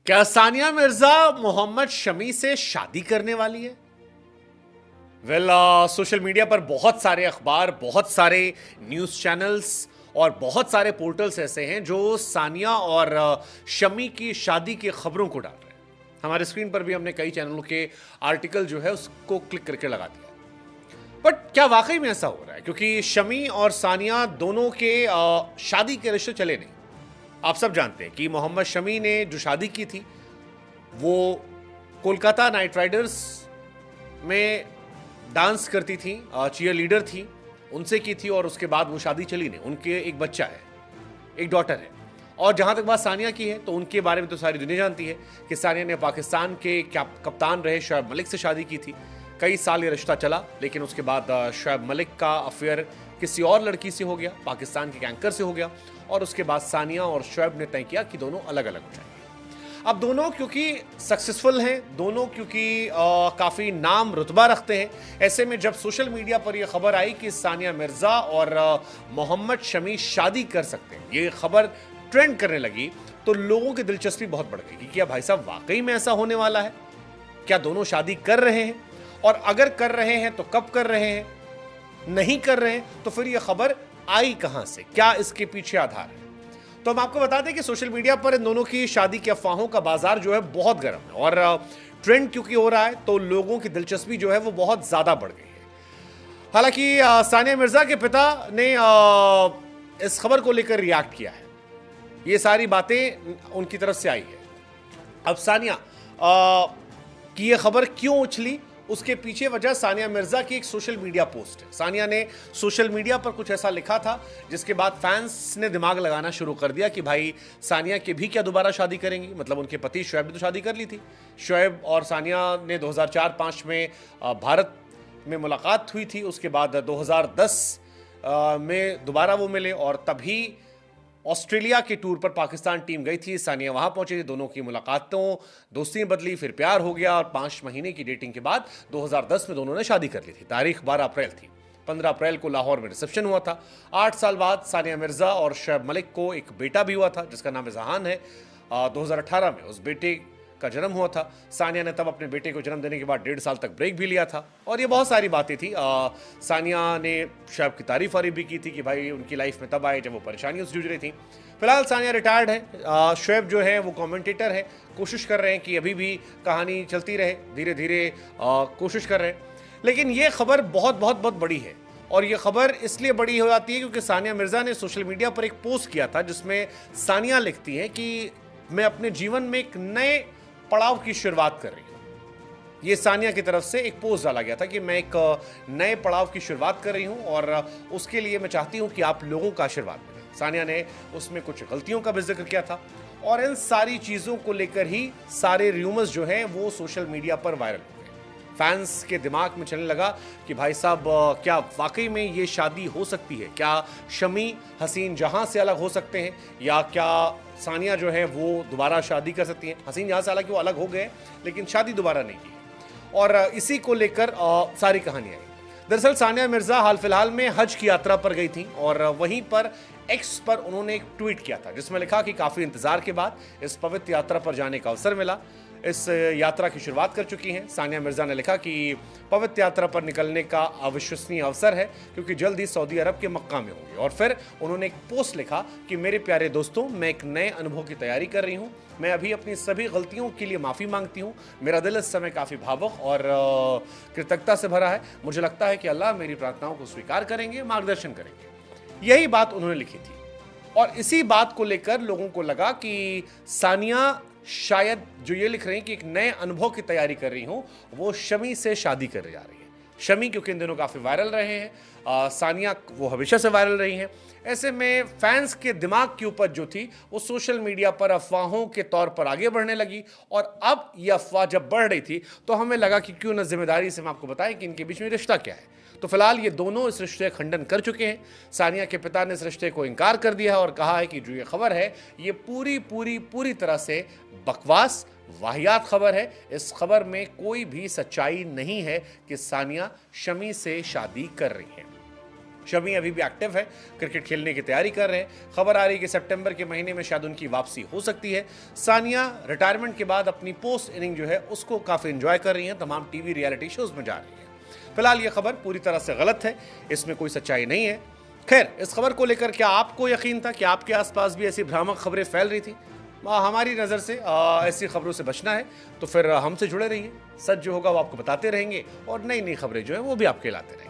क्या सानिया मिर्जा मोहम्मद शमी से शादी करने वाली है? सोशल मीडिया पर बहुत सारे अखबार, बहुत सारे न्यूज़ चैनल्स और बहुत सारे पोर्टल्स ऐसे हैं जो सानिया और शमी की शादी की खबरों को डाल रहे हैं। हमारे स्क्रीन पर भी हमने कई चैनलों के आर्टिकल जो है उसको क्लिक करके लगा दिया। बट क्या वाकई में ऐसा हो रहा है? क्योंकि शमी और सानिया दोनों के शादी के रिश्ते चले नहीं। आप सब जानते हैं कि मोहम्मद शमी ने जो शादी की थी वो कोलकाता नाइट राइडर्स में डांस करती थी, चीयर लीडर थी, उनसे की थी और उसके बाद वो शादी चली नहीं। उनके एक बच्चा है, एक डॉटर है। और जहां तक बात सानिया की है तो उनके बारे में तो सारी दुनिया जानती है कि सानिया ने पाकिस्तान के कप्तान रहे शोएब मलिक से शादी की थी। कई साल ये रिश्ता चला, लेकिन उसके बाद शोएब मलिक का अफेयर किसी और लड़की से हो गया, पाकिस्तान के एंकर से हो गया, और उसके बाद सानिया और शोएब ने तय किया कि दोनों अलग अलग हो जाएंगे। अब दोनों क्योंकि सक्सेसफुल हैं, दोनों क्योंकि काफ़ी नाम रुतबा रखते हैं, ऐसे में जब सोशल मीडिया पर यह खबर आई कि सानिया मिर्ज़ा और मोहम्मद शमी शादी कर सकते हैं, ये खबर ट्रेंड करने लगी, तो लोगों की दिलचस्पी बहुत बढ़ गई कि क्या भाई साहब वाकई में ऐसा होने वाला है? क्या दोनों शादी कर रहे हैं? और अगर कर रहे हैं तो कब कर रहे हैं? नहीं कर रहे हैं तो फिर यह खबर आई कहां से? क्या इसके पीछे आधार है? तो हम आपको बता दें कि सोशल मीडिया पर इन दोनों की शादी की अफवाहों का बाजार जो है बहुत गर्म है, और ट्रेंड क्योंकि हो रहा है तो लोगों की दिलचस्पी जो है वो बहुत ज्यादा बढ़ गई है। हालांकि सानिया मिर्जा के पिता ने इस खबर को लेकर रिएक्ट किया है। ये सारी बातें उनकी तरफ से आई है। अब सानिया की ये खबर क्यों उछली, उसके पीछे वजह सानिया मिर्जा की एक सोशल मीडिया पोस्ट है। सानिया ने सोशल मीडिया पर कुछ ऐसा लिखा था जिसके बाद फैंस ने दिमाग लगाना शुरू कर दिया कि भाई सानिया के भी क्या दोबारा शादी करेंगी? मतलब उनके पति शोएब ने तो शादी कर ली थी। शोएब और सानिया ने 2004-05 में भारत में मुलाकात हुई थी। उसके बाद 2010 में दोबारा वो मिले और तभी ऑस्ट्रेलिया के टूर पर पाकिस्तान टीम गई थी। सानिया वहां पहुंचे थे, दोनों की मुलाकातों, दोस्ती बदली, फिर प्यार हो गया और 5 महीने की डेटिंग के बाद 2010 में दोनों ने शादी कर ली थी। तारीख 12 अप्रैल थी। 15 अप्रैल को लाहौर में रिसेप्शन हुआ था। 8 साल बाद सानिया मिर्जा और शोएब मलिक को एक बेटा भी हुआ था जिसका नाम जहान है। 2018 में उस बेटे का जन्म हुआ था। सानिया ने तब अपने बेटे को जन्म देने के बाद 1.5 साल तक ब्रेक भी लिया था, और ये बहुत सारी बातें थी। सानिया ने शोएब की तारीफ वारी भी की थी कि भाई उनकी लाइफ में तब आए जब वो परेशानियों से जूझ रही थी। फिलहाल सानिया रिटायर्ड है। शोएब जो है वो कमेंटेटर है, कोशिश कर रहे हैं कि अभी भी कहानी चलती रहे, धीरे धीरे कोशिश कर रहे हैं। लेकिन ये खबर बहुत बहुत बहुत बड़ी है, और ये खबर इसलिए बड़ी हो जाती है क्योंकि सानिया मिर्जा ने सोशल मीडिया पर एक पोस्ट किया था जिसमें सानिया लिखती है कि मैं अपने जीवन में एक नए पड़ाव की शुरुआत कर रही हूं। ये सानिया की तरफ से एक पोस्ट डाला गया था कि मैं एक नए पड़ाव की शुरुआत कर रही हूं और उसके लिए मैं चाहती हूं कि आप लोगों का आशीर्वाद मिले। सानिया ने उसमें कुछ गलतियों का भी जिक्र किया था, और इन सारी चीजों को लेकर ही सारे र्यूमर्स जो हैं वो सोशल मीडिया पर वायरल हो गए। फैंस के दिमाग में चलने लगा कि भाई साहब क्या वाकई में ये शादी हो सकती है? क्या शमी हसीन जहां से अलग हो सकते हैं, या क्या सानिया जो है वो दोबारा शादी कर सकती हैं? हसीन जहां से हालांकि वो अलग हो गए लेकिन शादी दोबारा नहीं की, और इसी को लेकर सारी कहानी आई। दरअसल सानिया मिर्जा हाल फिलहाल में हज की यात्रा पर गई थी, और वहीं पर एक्स पर उन्होंने एक ट्वीट किया था जिसमें लिखा कि काफी इंतजार के बाद इस पवित्र यात्रा पर जाने का अवसर मिला। इस यात्रा की शुरुआत कर चुकी हैं। सानिया मिर्जा ने लिखा कि पवित्र यात्रा पर निकलने का अविश्वसनीय अवसर है क्योंकि जल्द ही सऊदी अरब के मक्का में होंगे। और फिर उन्होंने एक पोस्ट लिखा कि मेरे प्यारे दोस्तों, मैं एक नए अनुभव की तैयारी कर रही हूं। मैं अभी अपनी सभी गलतियों के लिए माफ़ी मांगती हूं। मेरा दिल इस समय काफ़ी भावुक और कृतज्ञता से भरा है। मुझे लगता है कि अल्लाह मेरी प्रार्थनाओं को स्वीकार करेंगे, मार्गदर्शन करेंगे। यही बात उन्होंने लिखी थी, और इसी बात को लेकर लोगों को लगा कि सानिया शायद जो ये लिख रही हैं कि एक नए अनुभव की तैयारी कर रही हूं, वो शमी से शादी करने जा रही है। शमी क्योंकि इन दिनों काफ़ी वायरल रहे हैं, सानिया वो हमेशा से वायरल रही हैं। ऐसे में फैंस के दिमाग की उपज जो थी वो सोशल मीडिया पर अफवाहों के तौर पर आगे बढ़ने लगी, और अब ये अफवाह जब बढ़ रही थी तो हमें लगा कि क्यों न जिम्मेदारी से हम आपको बताएं कि इनके बीच में रिश्ता क्या है। तो फिलहाल ये दोनों इस रिश्ते का खंडन कर चुके हैं। सानिया के पिता ने इस रिश्ते को इनकार कर दिया है और कहा है कि जो ये खबर है ये पूरी तरह से बकवास, वाहियात खबर है। इस खबर में कोई भी सच्चाई नहीं है कि सानिया शमी से शादी कर रही है। शमी अभी भी एक्टिव है, क्रिकेट खेलने की तैयारी कर रहे हैं। खबर आ रही है कि सितंबर के महीने में शायद उनकी वापसी हो सकती है। सानिया रिटायरमेंट के बाद अपनी पोस्ट इनिंग जो है उसको काफ़ी एंजॉय कर रही हैं, तमाम टीवी रियलिटी शोज में जा रही हैं। फिलहाल ये खबर पूरी तरह से गलत है, इसमें कोई सच्चाई नहीं है। खैर, इस खबर को लेकर क्या आपको यकीन था कि आपके आसपास भी ऐसी भ्रामक खबरें फैल रही थी? हमारी नज़र से ऐसी खबरों से बचना है तो फिर हमसे जुड़े रहिए। सच जो होगा वो आपको बताते रहेंगे और नई नई खबरें जो है वो भी आपके लाते रहेंगे।